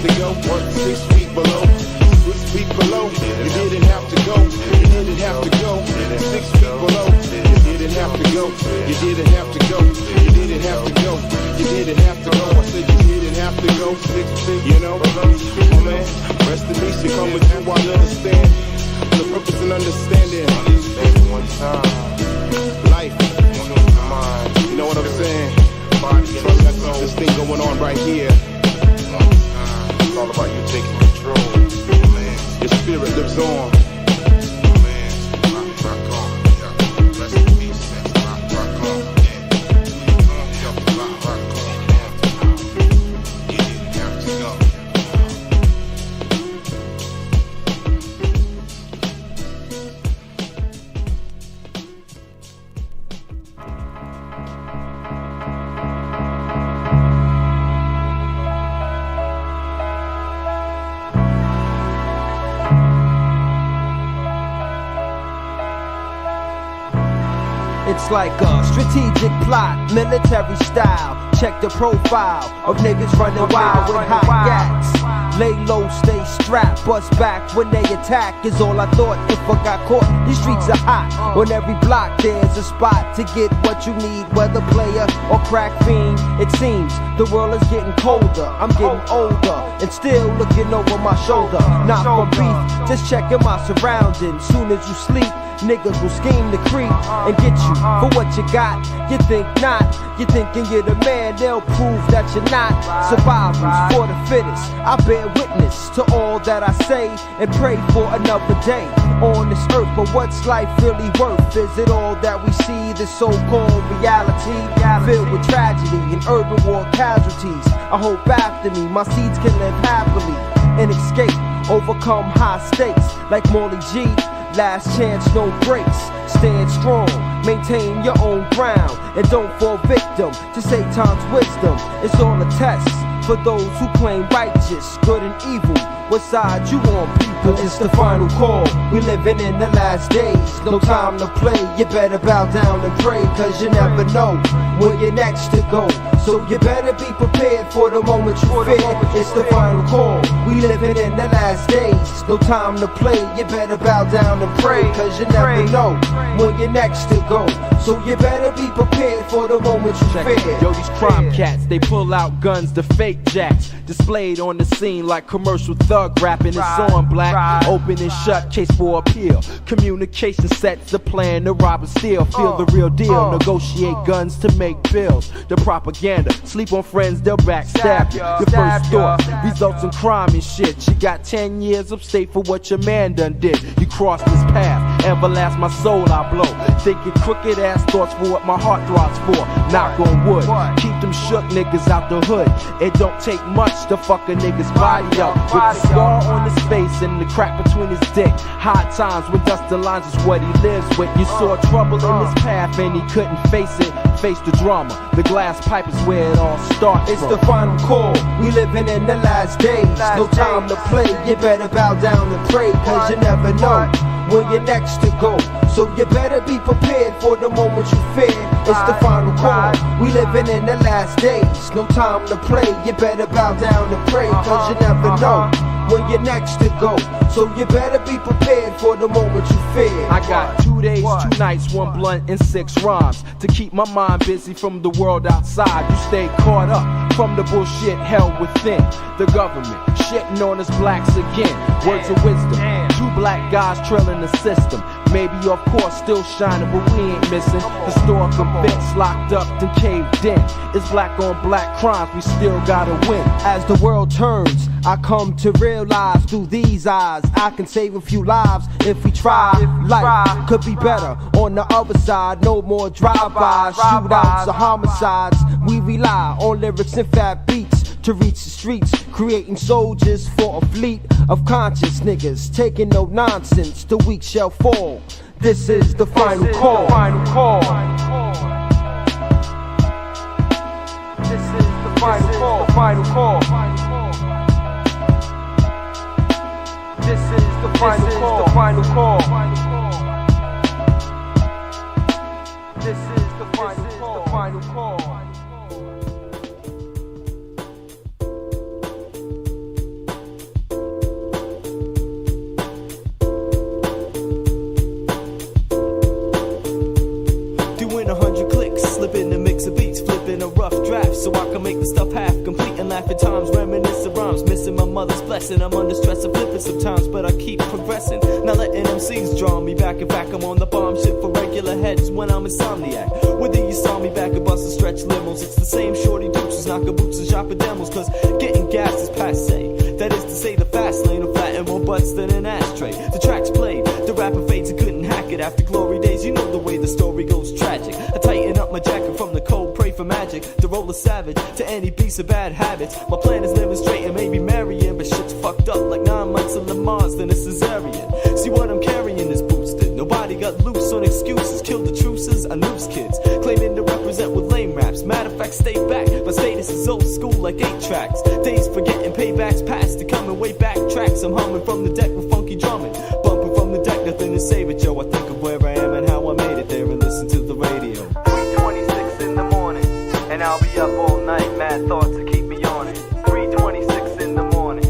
[SPEAKER 8] to go 6 feet below. 6 feet below, you didn't have to go. You didn't have to go 6 feet below. You didn't have to go. You didn't have to go. You didn't have to go. You didn't have to go. I said you didn't have to go 6 feet. You know, oh man, rest in peace. You come with you, I understand the purpose and understanding. One time, life, you know what I'm saying? This thing going on right here. It's all about you taking control. Your spirit lives on. Rock on. Rest in peace. Rock on. Rock on. You didn't have to go.
[SPEAKER 21] It's like a strategic plot, military style. Check the profile of niggas running wild with hot gats. Lay low, stay strapped, bust back when they attack is all I thought if I got caught. These streets are hot. On every block there's a spot to get what you need, whether player or crack fiend. It seems the world is getting colder. I'm getting older and still looking over my shoulder. Not for beef, just checking my surroundings. Soon as you sleep, niggas will scheme to creep and get you for what you got. You think not, you thinking you're the man, they'll prove that you're not. Survivors for the fittest, I bear witness to all that I say and pray for another day on this earth. But what's life really worth? Is it all that we see, this so-called reality filled with tragedy and urban war casualties? I hope after me my seeds can live happily and escape, overcome high stakes like Morley G. Last chance, no breaks. Stand strong, maintain your own ground, and don't fall victim to Satan's wisdom. It's all a test for those who claim righteous, good and evil. What side you on, people? It's the final call. We living in the last days. No time to play. You better bow down and pray, cause you never know where you're next to go. So you better be prepared for the moment you fear. It's the final call. We living in the last days. No time to play. You better bow down and pray, cause you never know where you're next to go. So you better be prepared for the moment you fear.
[SPEAKER 3] Yo, these crime cats, they pull out guns to fake jacks, displayed on the scene like commercial thug rapping. It's on black, open and shut, case for appeal. Communication sets the plan to rob and steal. Feel the real deal, negotiate guns to make bills. The propaganda, sleep on friends, they'll backstab you. Your first thought results in crime and shit. You got 10 years upstate for what your man done did. You crossed this path, everlast my soul I blow. Thinking crooked ass thoughts for what my heart throbs for. Knock on wood, keep them shook niggas out the hood. It don't take much to fuck a nigga's body up. With the scar on his face and the crack between his dick. Hard times when dustin' lines is what he lives with. You saw trouble in his path and he couldn't face it. Face the drama, the glass pipe is where it all starts.
[SPEAKER 21] It's the final call. We living in the last days. No time to play. You better bow down and pray, cause you never know where you're next to go. So you better be prepared for the moment you fear. It's the final call. We living in the last days. No time to play. You better bow down and pray, cause you never know where you're next to go. So you better be prepared for the moment you fear.
[SPEAKER 3] I got 2 days, 2 nights, 1 blunt and 6 rhymes to keep my mind busy from the world outside. You stay caught up from the bullshit held within. The government shitting on us blacks again. Words of wisdom, 2 black guys trailing the system. Maybe of course still shining, but we ain't missing. Historical events locked up and caved in. It's black on black crimes, we still gotta win.
[SPEAKER 21] As the world turns, I come to realize through these eyes I can save a few lives if we try. Life could be better on the other side. No more drive-bys, shootouts or homicides. We rely on lyrics and fat beats to reach the streets, creating soldiers for a fleet of conscious niggas, taking no nonsense. The weak shall fall. This is the final call. This is the final call. Final call. This is the final call. Final call. This is the final call. Final call.
[SPEAKER 4] in a rough draft so I can make the stuff half complete and laugh at times, reminisce of rhymes, missing my mother's blessing. I'm under stress of flipping sometimes, but I keep progressing. Not letting MCs draw me back. In fact, I'm on the bomb shit for regular heads when I'm insomniac. Whether you saw me back at Buster Stretch limos, it's the same shorty dukes who's knocking boots and shopping demos, cause getting gas is passe. That is to say the fast lane will flatten more butts than an ashtray. The track's played, the rapper fades and couldn't hack it. After glory days, you know the way the story goes tragic. I tighten up my jacket from the cold, pray for magic. To roll a savage, to any piece of bad habits. My plan is living straight and maybe marrying, but shit's fucked up like 9 months of Le Mans, then a cesarean. See what I'm carrying is boosted. Nobody got loose on excuses. Killed the truces, I noose kids. Claiming to represent with lame raps. Matter of fact, stay back. My status is old school like 8 tracks. Days forgetting paybacks past to coming way back tracks. I'm humming from the deck with funky drumming. Bumping from the deck, nothing to say but yo. I think of where I am and how I made it there and listen to the radio. 3:26 in the morning, and I'll be up all night. Mad thoughts to keep me on it. 3:26 in the morning,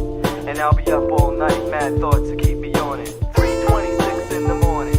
[SPEAKER 4] and I'll be up all night. Mad thoughts to keep me on it. 3:26 in the morning,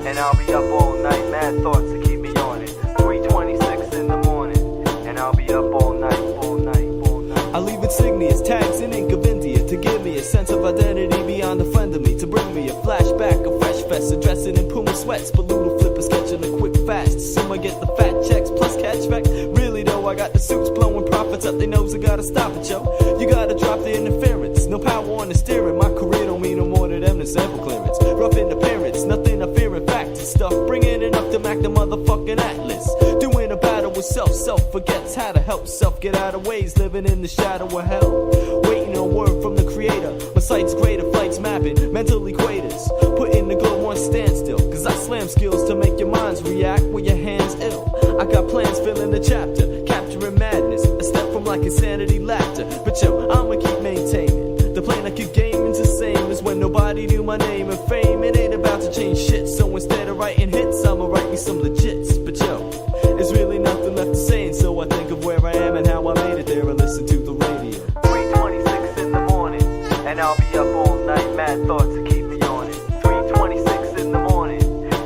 [SPEAKER 4] and I'll be up all night. Mad thoughts to keep me on it. 3:26 in the morning, and I'll be up all night, all night, all night. I leave insignias, tags, and ink of India to give me a sense of identity beyond a friend of me. To bring me a flashback, a fresh fest, addressing in Puma sweats, Balloon flipper sketching a quick fast. Assume I get the fat checks plus catch back. Really though, I got the suits blowing profits up their nose. I gotta stop it, yo. You gotta drop the interference. No power on the steering. My career don't mean no more to them than sample clearance. Rough interference, nothing I fear in fact. It's stuff bringing it up to Mac the motherfucking Atlas. Doing a battle with self forgets how to help self get out of ways. Living in the shadow of hell. Waiting on word from the creator. My sight's greater, flights mapping, mental equators. Putting the globe on standstill. Cause I slam skills to make your minds react with your hands ill. I got plans filling the chapter, capturing madness. A step from like insanity laughter. But yo, I'ma keep maintaining. The plan I could gain is the same as when nobody knew my name and fame. It ain't about to change shit. So instead of writing hits, I'ma write me some legits. But yo, there's really nothing left to say. And so I think of where I am and how I made it there and listen to the radio. 3:26 in the morning, and I'll be up all night. Mad thoughts to keep me on it. 3:26 in the morning,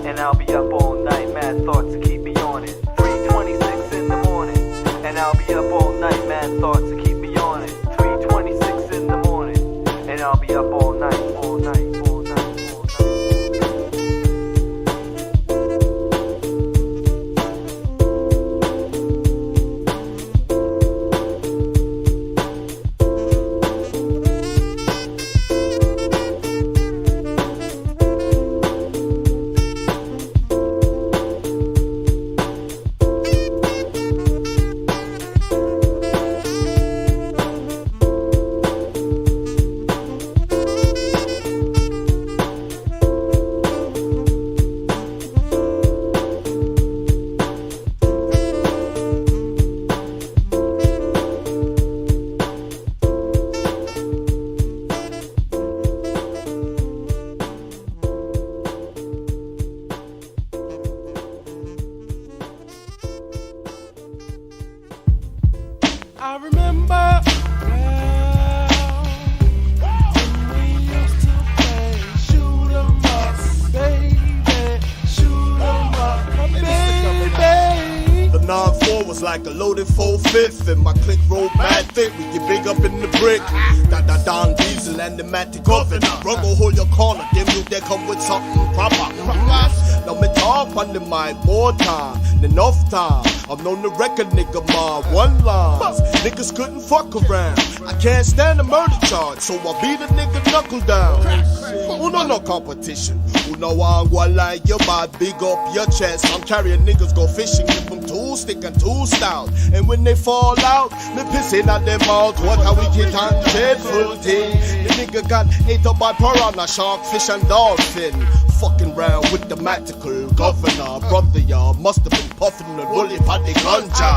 [SPEAKER 4] and I'll be up all night. Mad thoughts to keep me on it. 3:26 in the morning, and I'll be up all night. Mad thoughts to keep me on it. 3:26 in the morning, and I'll be up all night, all night, all night, all night.
[SPEAKER 3] I remember when we used to play shoot 'em up, baby, shoot 'em up, baby.
[SPEAKER 8] The 9-4 was like a loaded 4-5, and my click rolled mad thick. We get big up in the brick. Don Diesel and the Matty Governor. Ruggle hold your corner, them you they come with something proper. Now me talk on the mic more time, enough time. I'm known to record nigga my one lines. Niggas couldn't fuck around. I can't stand a murder charge, so I beat a nigga knuckle down. Who know no competition? Who know I want like your body, big up your chest. I'm carrying niggas go fishing, give them 2 stick and 2 stout. And when they fall out, me pissing at them out. What how we get on full thing. The nigga got ate up by piranha, shark, fish and dolphin. Fucking round with the magical governor. Brother, y'all must have been puffing the bully by the ganja.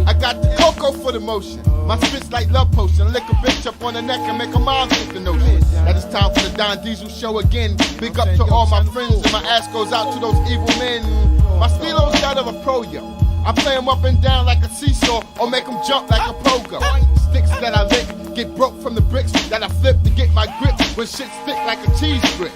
[SPEAKER 1] I got the cocoa for the motion. My spit's like love potion. Lick a bitch up on the neck and make a mom with the notion. That it's time for the Don Diesel show again. Big up to all my friends, and my ass goes out to those evil men. My stilos got of a pro, yo. I play them up and down like a seesaw, or make them jump like a pogo. Sticks that I lick, Get broke from the bricks that I flip to get my grip when shit stick like a cheese grip.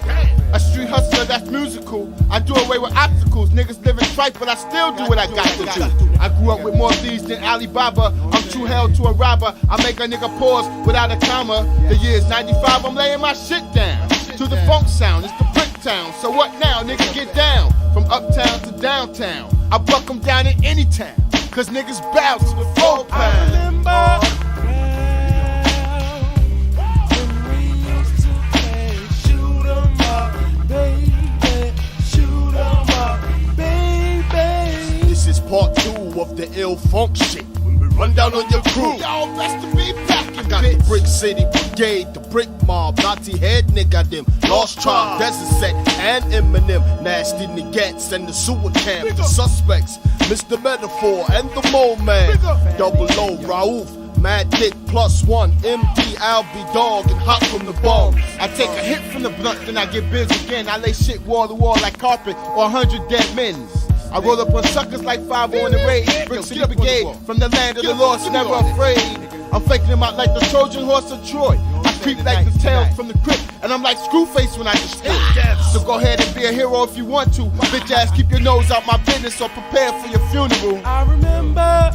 [SPEAKER 1] A street hustler that's musical. I do away with obstacles. Niggas living tripe, but I still do what I got to do. I grew up with more thieves than Alibaba. I'm true hell to a robber. I make a nigga pause without a comma. The year's 95, I'm laying my shit down. To the funk sound, it's the brick town. So what now, nigga, get down. From uptown to downtown. I buck them down in any town. Cause niggas bow to the 4 pound. This is part 2 of the ill funk shit. When we run down on your crew, y'all best to be packing. Got the Brick City Brigade, the Brick Mob, Nazi head nigga them, Lost Tribe, Desert Set, and Eminem, Nasty Nigets and the Sewer Camp, the Suspects, Mr. Metaphor and the Mole Man, Double O, Raouf, Mad Dick +1, MD, Albie Dog, and Hot from the Bomb. I take a hit from the blunt, then I get busy again. I lay shit wall to wall like carpet or 100 dead men's. I roll up on suckers like 5 on the raid. Brick City Brigade, from the land of the lost, never afraid. I'm faking them out like the Trojan horse of Troy. I creep like the tail from the crypt, and I'm like Screwface when I destroy. So go ahead and be a hero if you want to. Bitch ass, keep your nose out my business or prepare for your funeral.
[SPEAKER 3] I remember.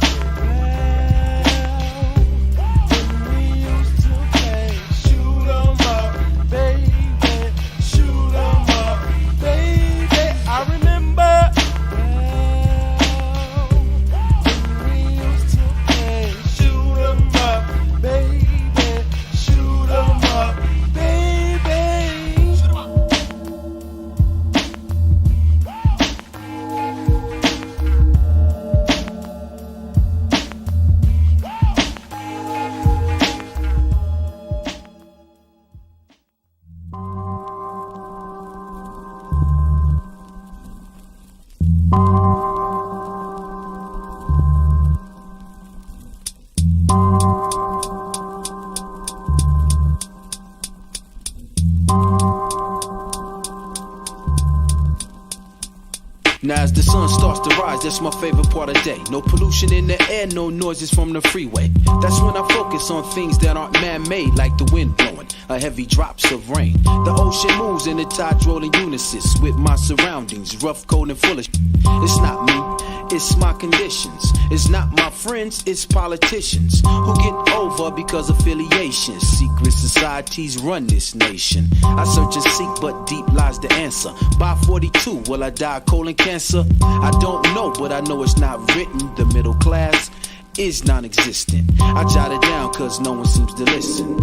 [SPEAKER 20] Now as the sun starts to rise, that's my favorite part of the day. No pollution in the air, no noises from the freeway. That's when I focus on things that aren't man-made, like the wind blowing, or heavy drops of rain. The ocean moves and the tides roll in unison with my surroundings, rough, cold, and full of shit. It's not me, it's my conditions. It's not my friends, it's politicians who get over because of affiliations. Secret societies run this nation. I search and seek, but deep lies the answer. By 42, will I die of colon cancer? I don't know, but I know it's not written. The middle class is non-existent. I jot it down cause no one seems to listen.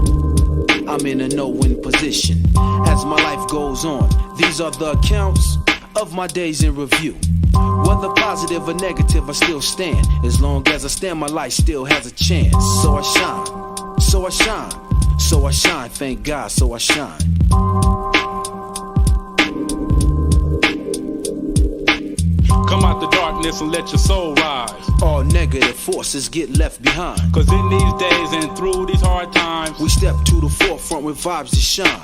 [SPEAKER 20] I'm in a no-win position as my life goes on. These are the accounts of my days in review. Whether positive or negative, I still stand. As long as I stand, my life still has a chance. So I shine, so I shine, so I shine. Thank God, so I shine.
[SPEAKER 3] Come out the darkness and let your soul rise.
[SPEAKER 20] All negative forces get left behind.
[SPEAKER 3] Cause in these days and through these hard times,
[SPEAKER 20] we step to the forefront with vibes that shine.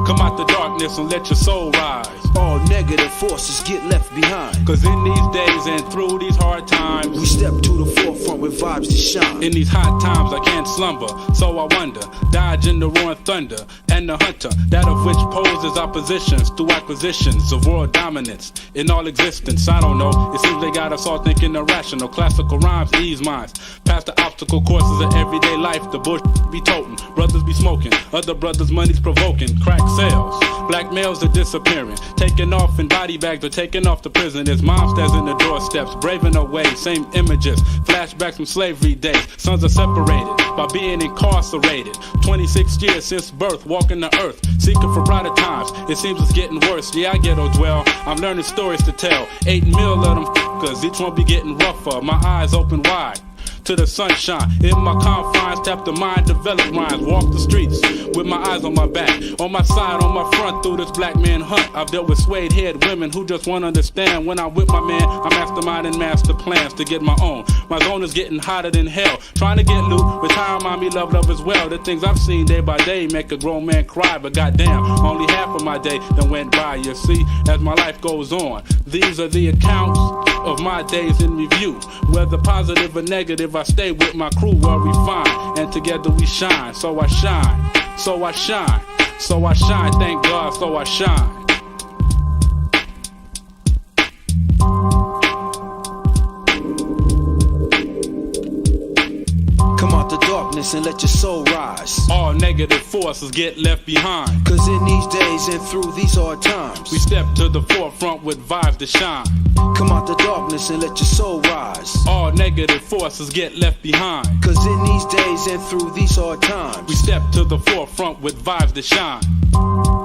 [SPEAKER 3] Come out the darkness and let your soul rise.
[SPEAKER 20] All negative forces get left behind.
[SPEAKER 3] Cause in these days and through these hard times,
[SPEAKER 20] we step to the forefront with vibes that shine.
[SPEAKER 3] In these hot times I can't slumber, so I wonder, dodging the roaring thunder and the hunter, that of which poses oppositions through acquisitions of world dominance in all existence. I don't know, it seems they got us all thinking irrational. Classical rhymes ease minds past the obstacle courses of everyday life. The bush be toting, brothers be smoking, other brothers money's provoking. Crack sales, black males are disappearing, taking off in body bags or taking off to prison. There's mom stands in the doorsteps, braving away, same images, flashbacks from slavery days. Sons are separated by being incarcerated. 26 years since birth, walking the earth, seeking for brighter times. It seems it's getting worse. Yeah, I ghetto dwell. I'm learning stories to tell. 8 mil of them f***ers, each one be getting rougher. My eyes open wide to the sunshine. In my confines, tap the mind, develop rhymes. Walk the streets with my eyes on my back, on my side, on my front through this black man hunt. I've dealt with suede head women who just won't understand. When I'm with my man, I mastermind and master plans to get my own. My zone is getting hotter than hell. Trying to get loot, retire mommy, love as well. The things I've seen day by day make a grown man cry, but goddamn, only half of my day done went by. You see, as my life goes on, these are the accounts of my days in review. Whether positive or negative, I stay with my crew where we find
[SPEAKER 7] and together we shine. So I shine, so I shine, so I shine. Thank God, so I shine.
[SPEAKER 22] And let your soul rise.
[SPEAKER 7] All negative forces get left behind.
[SPEAKER 22] Cause in these days and through these hard times,
[SPEAKER 7] we step to the forefront with vibes to shine.
[SPEAKER 22] Come out the darkness and let your soul rise.
[SPEAKER 7] All negative forces get left behind.
[SPEAKER 22] Cause in these days and through these hard times,
[SPEAKER 7] we step to the forefront with vibes to shine.